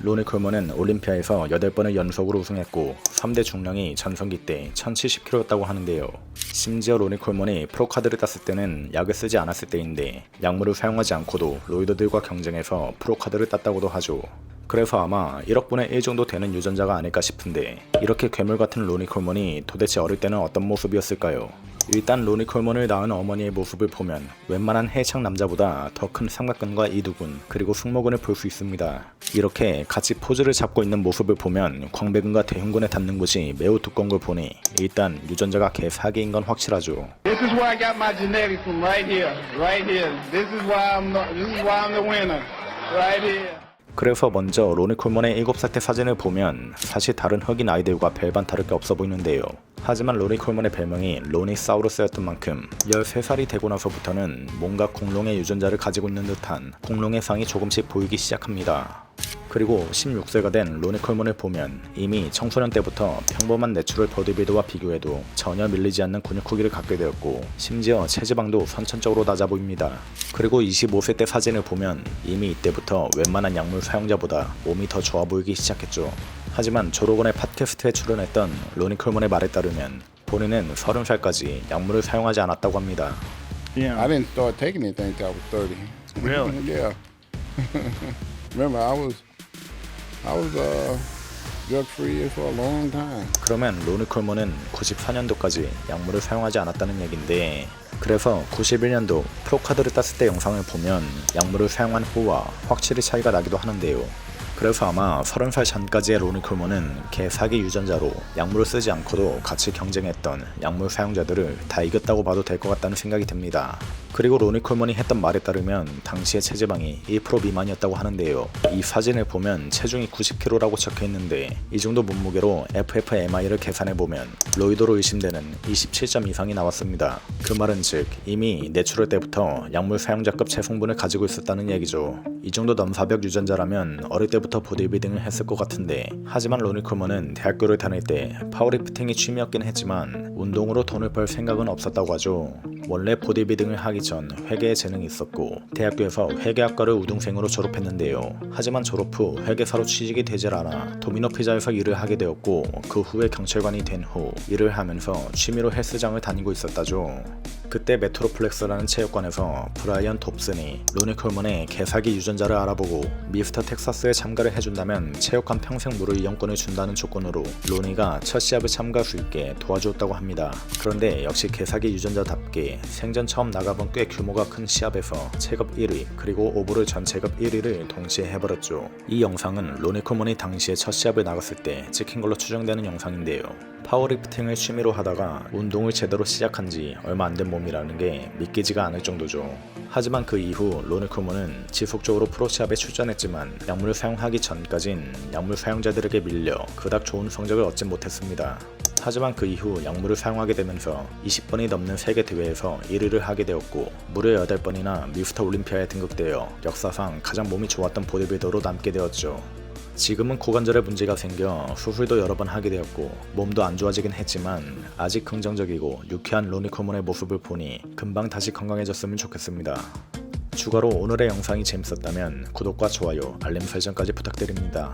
로니 콜먼은 올림피아에서 8번을 연속으로 우승했고 3대 중량이 전성기 때 1070kg였다고 하는데요. 심지어 로니 콜먼이 프로카드를 땄을 때는 약을 쓰지 않았을 때인데 약물을 사용하지 않고도 로이더들과 경쟁해서 프로카드를 땄다고도 하죠. 그래서 아마 1억 분의 1 정도 되는 유전자가 아닐까 싶은데, 이렇게 괴물 같은 로니 콜먼이 도대체 어릴 때는 어떤 모습이었을까요? 일단 로니 콜먼을 낳은 어머니의 모습을 보면 웬만한 해창 남자보다 더 큰 삼각근과 이두근, 그리고 승모근을 볼 수 있습니다. 이렇게 같이 포즈를 잡고 있는 모습을 보면 광배근과 대흉근에 닿는 곳이 매우 두꺼운 걸 보니 일단 유전자가 개사기인 건 확실하죠. This is where I got my genetics from, right here, right here. This is why I'm the winner, right here. 그래서 먼저 로니 콜먼의 7살 때 사진을 보면 사실 다른 흑인 아이들과 별반 다를 게 없어 보이는데요. 하지만 로니 콜먼의 별명이 로니사우루스였던 만큼 13살이 되고 나서부터는 뭔가 공룡의 유전자를 가지고 있는 듯한 공룡의 상이 조금씩 보이기 시작합니다. 그리고 16세가 된 로니 콜먼을 보면 이미 청소년 때부터 평범한 내추럴 버디빌더와 비교해도 전혀 밀리지 않는 근육 크기를 갖게 되었고, 심지어 체지방도 선천적으로 낮아 보입니다. 그리고 25세 때 사진을 보면 이미 이때부터 웬만한 약물 사용자보다 몸이 더 좋아 보이기 시작했죠. 하지만 조로건의 팟캐스트에 출연했던 로니 콜먼의 말에 따르면 본인은 30살까지 약물을 사용하지 않았다고 합니다. Yeah. I didn't start taking anything till I was 30. Really? Yeah. Remember, I was drug free for a long time. 그러면 로니 콜먼은 94년도까지 약물을 사용하지 않았다는 얘긴데, 그래서 91년도 프로카드를 땄을 때 영상을 보면 약물을 사용한 후와 확실히 차이가 나기도 하는데요. 그래서 아마 30살 전까지의 로니 콜먼은 개사기 유전자로 약물을 쓰지 않고도 같이 경쟁했던 약물 사용자들을 다 이겼다고 봐도 될 것 같다는 생각이 듭니다. 그리고 로니 콜먼이 했던 말에 따르면 당시의 체지방이 1% 미만이었다고 하는데요. 이 사진을 보면 체중이 90kg라고 적혀있는데 이 정도 몸무게로 FFMI를 계산해보면 로이더로 의심되는 27점 이상이 나왔습니다. 그 말은 즉 이미 내추럴 때부터 약물 사용자급 체성분을 가지고 있었다는 얘기죠. 이 정도 넘사벽 유전자라면 어릴 때부터 보디빌딩을 했을 것 같은데, 하지만 로니 콜먼은 대학교를 다닐 때 파워리프팅이 취미였긴 했지만 운동으로 돈을 벌 생각은 없었다고 하죠. 원래 보디빌딩을 하기 전 회계에 재능이 있었고 대학교에서 회계학과를 우등생으로 졸업했는데요. 하지만 졸업 후 회계사로 취직이 되질 않아 도미노 피자에서 일을 하게 되었고, 그 후에 경찰관이 된 후 일을 하면서 취미로 헬스장을 다니고 있었다죠. 그때 메트로플렉스라는 체육관에서 브라이언 dob슨이 로니 콜먼의 개사기 유전자를 알아보고 미스터 텍사스에 참가를 해준다면 체육관 평생 무료 이용권을 준다는 조건으로 로니가 첫 시합을 참가할 수 있게 도와주었다고 합니다. 그런데 역시 개사기 유전자답게 생전 처음 나가본 꽤 규모가 큰 시합에서 체급 1위 그리고 오버롤 전 체급 1위를 동시에 해버렸죠. 이 영상은 로니 콜먼이 당시에 첫 시합을 나갔을 때 찍힌 걸로 추정되는 영상인데요. 파워리프팅을 취미로 하다가 운동을 제대로 시작한 지 얼마 안 된 몸이라는 게 믿기지가 않을 정도죠. 하지만 그 이후 로니 콜먼은 지속적으로 프로시합에 출전했지만 약물을 사용하기 전까진 약물 사용자들에게 밀려 그닥 좋은 성적을 얻지 못했습니다. 하지만 그 이후 약물을 사용하게 되면서 20번이 넘는 세계 대회에서 1위를 하게 되었고 무려 8번이나 미스터 올림피아에 등극되어 역사상 가장 몸이 좋았던 보디빌더로 남게 되었죠. 지금은 고관절에 문제가 생겨 수술도 여러 번 하게 되었고 몸도 안 좋아지긴 했지만 아직 긍정적이고 유쾌한 로니 콜먼의 모습을 보니 금방 다시 건강해졌으면 좋겠습니다. 추가로 오늘의 영상이 재밌었다면 구독과 좋아요, 알림 설정까지 부탁드립니다.